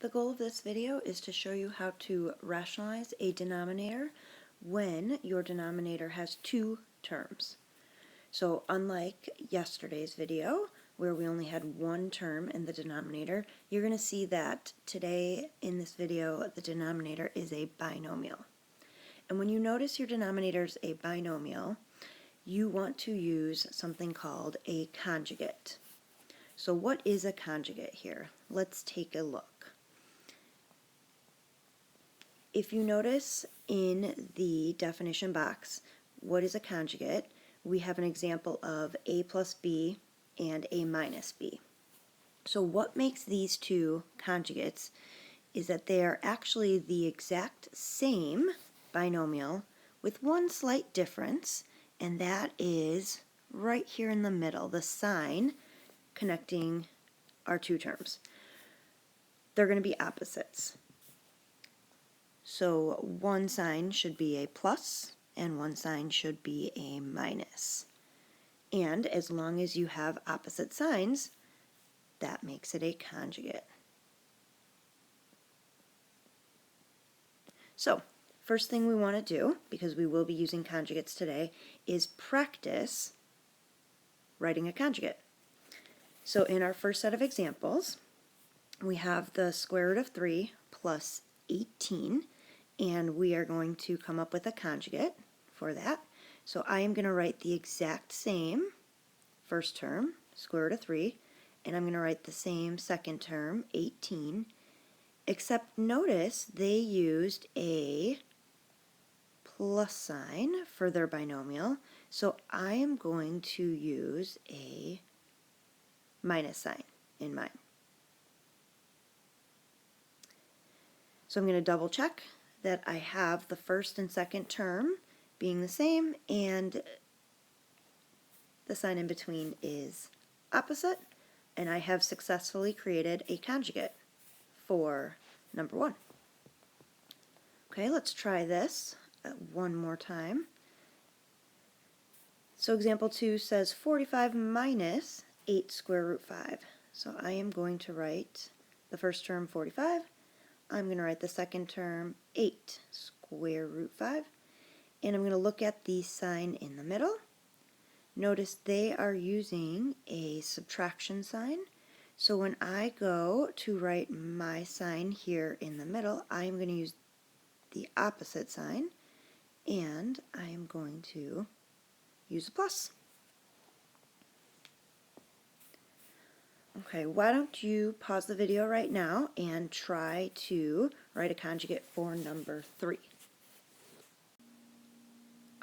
The goal of this video is to show you how to rationalize a denominator when your denominator has two terms. So unlike yesterday's video, where we only had one term in the denominator, you're going to see that today in this video the denominator is a binomial. And when you notice your denominator is a binomial, you want to use something called a conjugate. So what is a conjugate here? Let's take a look. If you notice in the definition box, what is a conjugate? We have an example of a plus b and a minus b. So what makes these two conjugates is that they are actually the exact same binomial with one slight difference, and that is right here in the middle, the sign connecting our two terms. They're going to be opposites. So one sign should be a plus and one sign should be a minus. And as long as you have opposite signs, that makes it a conjugate. So first thing we want to do, because we will be using conjugates today, is practice writing a conjugate. So in our first set of examples, we have the square root of 3 plus 18, and we are going to come up with a conjugate for that. So I am going to write the exact same first term, square root of 3, and I'm going to write the same second term, 18, except notice they used a plus sign for their binomial, so I am going to use a minus sign in mine. So I'm going to double check that I have the first and second term being the same and the sign in between is opposite, and I have successfully created a conjugate for number 1. Okay, let's try this one more time. So example 2 says 45 minus 8 square root 5. So I am going to write the first term 45. I'm going to write the second term 8 square root 5. And I'm going to look at the sign in the middle. Notice they are using a subtraction sign. So when I go to write my sign here in the middle, I am going to use the opposite sign, and I am going to use a plus. Okay, why don't you pause the video right now and try to write a conjugate for number 3.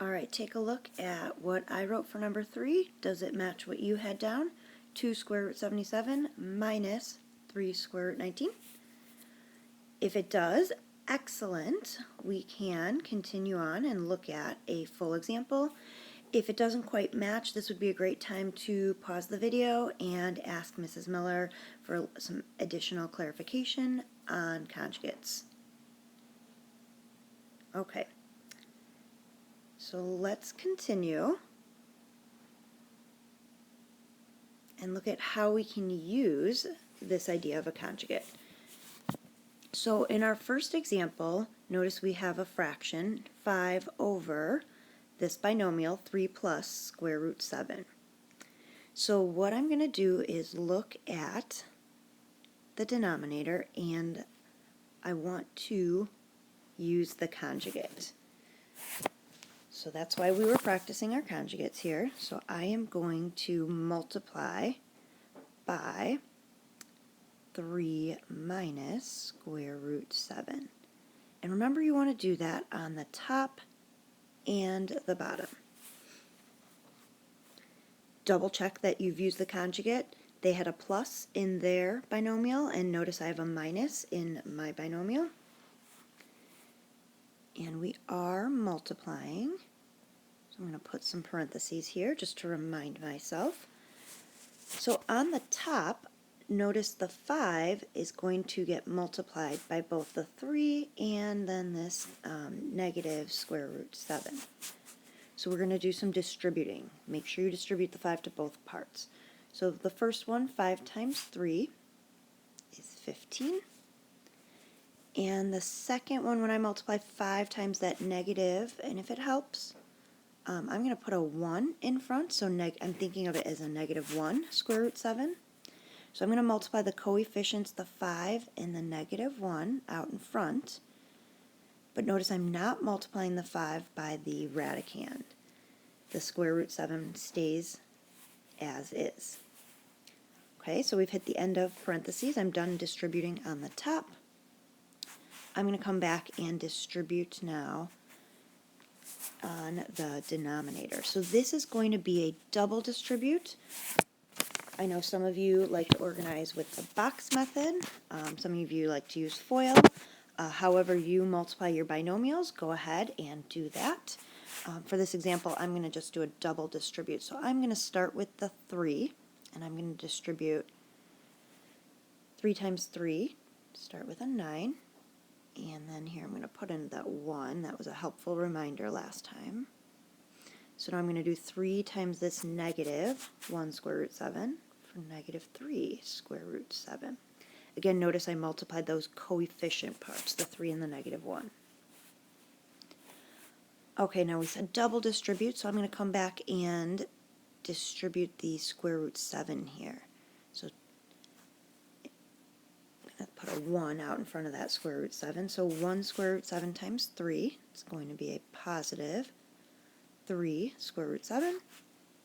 Alright, take a look at what I wrote for number 3. Does it match what you had down? 2 square root 77 minus 3 square root 19. If it does, excellent. We can continue on and look at a full example. If it doesn't quite match, this would be a great time to pause the video and ask Mrs. Miller for some additional clarification on conjugates. Okay, so let's continue and look at how we can use this idea of a conjugate. So in our first example, notice we have a fraction, 5 over this binomial, 3 plus square root 7. So what I'm going to do is look at the denominator, and I want to use the conjugate. So that's why we were practicing our conjugates here. So I am going to multiply by 3 minus square root 7. And remember, you want to do that on the top and the bottom. Double check that you've used the conjugate. They had a plus in their binomial, and notice I have a minus in my binomial. And we are multiplying. So I'm going to put some parentheses here just to remind myself. So on the top, notice the 5 is going to get multiplied by both the 3 and then this negative square root 7. So we're going to do some distributing. Make sure you distribute the 5 to both parts. So the first one, 5 times 3, is 15. And the second one, when I multiply 5 times that negative, and if it helps, I'm going to put a 1 in front, so I'm thinking of it as a negative 1 square root 7. So I'm going to multiply the coefficients, the 5 and the negative 1, out in front. But notice I'm not multiplying the 5 by the radicand. The square root 7 stays as is. Okay, so we've hit the end of parentheses. I'm done distributing on the top. I'm going to come back and distribute now on the denominator. So this is going to be a double distribute. I know some of you like to organize with the box method. Some of you like to use FOIL. However you multiply your binomials, go ahead and do that. For this example, I'm going to just do a double distribute. So I'm going to start with the 3, and I'm going to distribute 3 times 3, start with a 9. And then here I'm going to put in that 1. That was a helpful reminder last time. So now I'm going to do 3 times this negative 1 square root 7 for negative 3 square root 7. Again, notice I multiplied those coefficient parts, the 3 and the negative 1. Okay, now we said double distribute, so I'm going to come back and distribute the square root 7 here. So put a 1 out in front of that square root 7. So 1 square root 7 times 3 is going to be a positive 3 square root 7.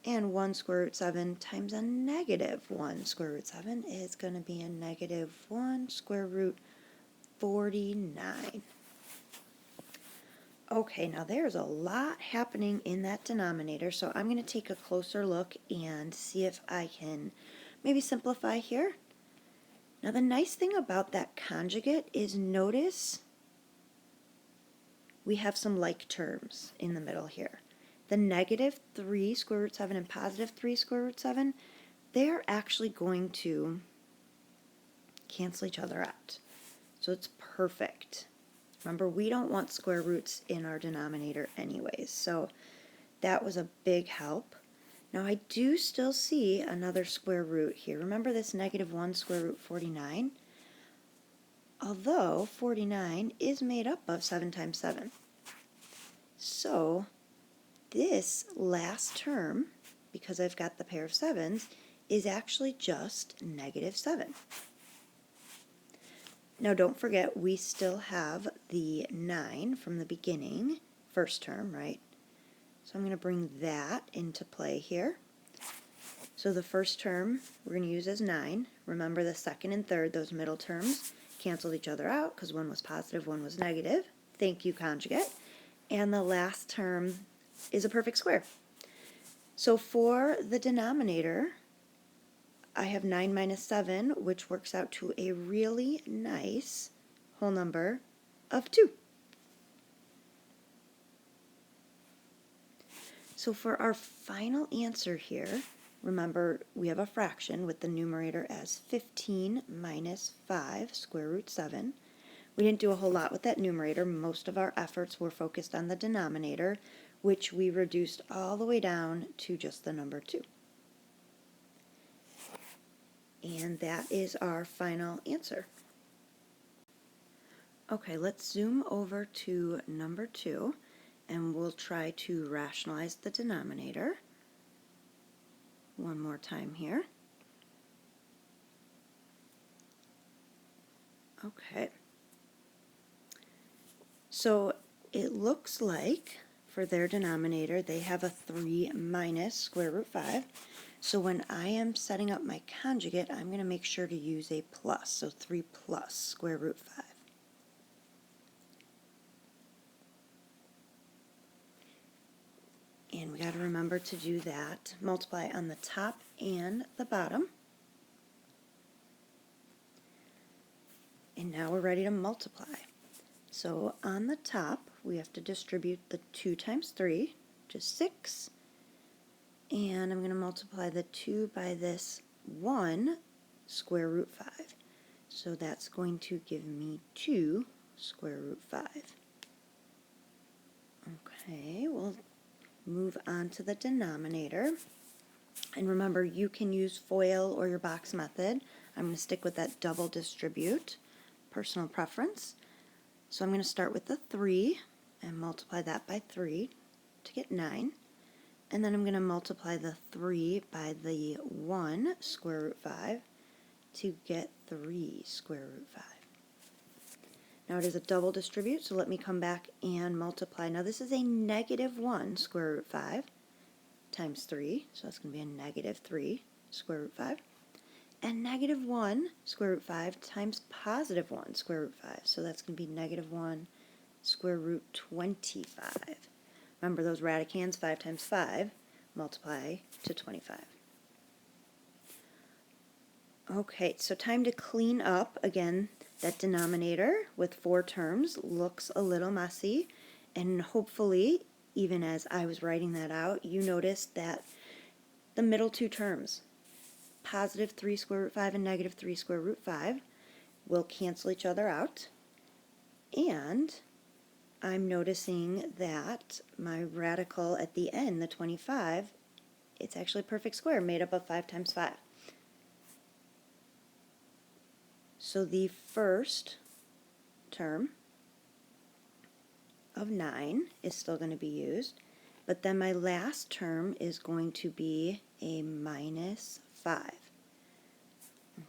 And 1 square root 7 times a negative 1 square root 7 is going to be a negative 1 square root 49. Okay, now there's a lot happening in that denominator, so I'm going to take a closer look and see if I can maybe simplify here. Now the nice thing about that conjugate is notice we have some like terms in the middle here. The negative 3 square root 7 and positive 3 square root 7, they're actually going to cancel each other out. So it's perfect. Remember, we don't want square roots in our denominator anyways, so that was a big help. Now I do still see another square root here. Remember this negative 1 square root 49? Although 49 is made up of 7 times 7. So this last term, because I've got the pair of 7s, is actually just negative 7. Now don't forget, we still have the 9 from the beginning, first term, right? So I'm going to bring that into play here. So the first term we're going to use as 9. Remember the second and third, those middle terms, canceled each other out because one was positive, one was negative. Thank you, conjugate. And the last term is a perfect square. So for the denominator, I have 9 minus 7, which works out to a really nice whole number of 2. So for our final answer here, remember we have a fraction with the numerator as 15 minus 5 square root 7. We didn't do a whole lot with that numerator. Most of our efforts were focused on the denominator, which we reduced all the way down to just the number 2. And that is our final answer. Okay, let's zoom over to number 2, and we'll try to rationalize the denominator one more time here. Okay. So it looks like for their denominator they have a 3 minus square root 5. So when I am setting up my conjugate, I'm going to make sure to use a plus. So 3 plus square root 5. And we got to remember to do that. Multiply on the top and the bottom. And now we're ready to multiply. So on the top, we have to distribute the 2 times 3, which is 6. And I'm going to multiply the 2 by this 1 square root 5. So that's going to give me 2 square root 5. Okay, we'll move on to the denominator. And remember, you can use FOIL or your box method. I'm going to stick with that double distribute, personal preference. So I'm going to start with the 3 and multiply that by 3 to get 9. And then I'm going to multiply the 3 by the 1 square root 5 to get 3 square root 5. Now it is a double distribute, so let me come back and multiply. Now this is a negative 1 square root 5 times 3, so that's going to be a negative 3 square root 5. And negative 1 square root 5 times positive 1 square root 5, so that's going to be negative 1 square root 25. Remember those radicands, 5 times 5, multiply to 25. Okay, so time to clean up. Again, that denominator with 4 terms looks a little messy, and hopefully, even as I was writing that out, you noticed that the middle 2 terms, positive 3 square root 5 and negative 3 square root 5, will cancel each other out, and I'm noticing that my radical at the end, the 25, it's actually a perfect square made up of 5 times 5. So the first term of 9 is still going to be used, but then my last term is going to be a minus 5.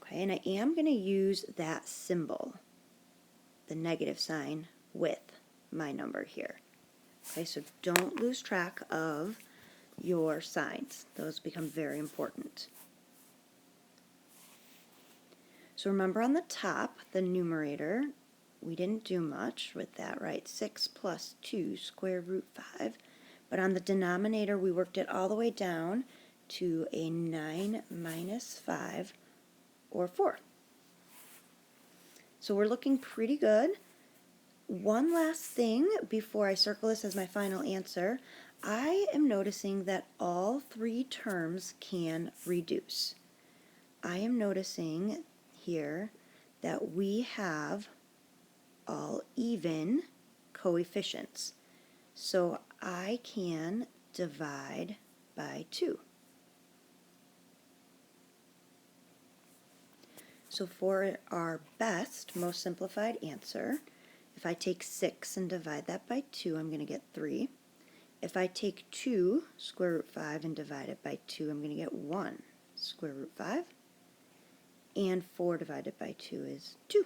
Okay, and I am going to use that symbol, the negative sign, with my number here. Okay, so don't lose track of your signs. Those become very important. So remember on the top, the numerator, we didn't do much with that, right? 6 plus 2 square root 5. But on the denominator, we worked it all the way down to a 9 minus 5, or 4. So we're looking pretty good. One last thing before I circle this as my final answer, I am noticing that all 3 terms can reduce. I am noticing here that we have all even coefficients. So I can divide by 2. So for our best, most simplified answer, if I take 6 and divide that by 2, I'm going to get 3. If I take 2 square root 5 and divide it by 2, I'm going to get 1 square root 5. And 4 divided by 2 is 2.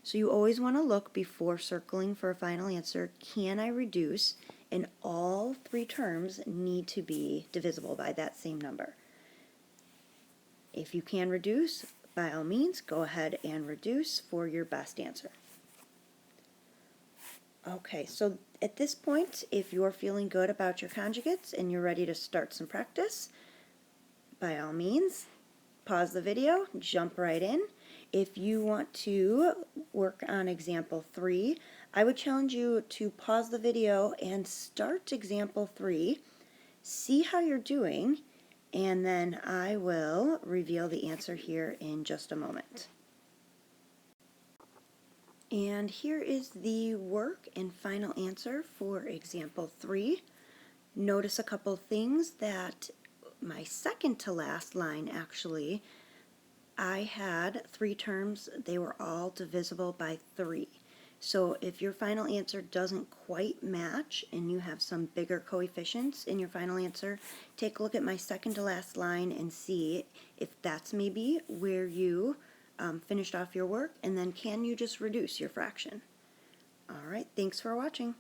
So you always want to look before circling for a final answer, can I reduce? And all 3 terms need to be divisible by that same number. If you can reduce, by all means, go ahead and reduce for your best answer. Okay, so at this point, if you're feeling good about your conjugates and you're ready to start some practice, by all means, pause the video, jump right in. If you want to work on example 3, I would challenge you to pause the video and start example 3, see how you're doing, and then I will reveal the answer here in just a moment. And here is the work and final answer for example 3. Notice a couple things that my second to last line actually, I had 3 terms, they were all divisible by 3. So if your final answer doesn't quite match and you have some bigger coefficients in your final answer, take a look at my second to last line and see if that's maybe where you finished off your work, and then can you just reduce your fraction. Alright, thanks for watching.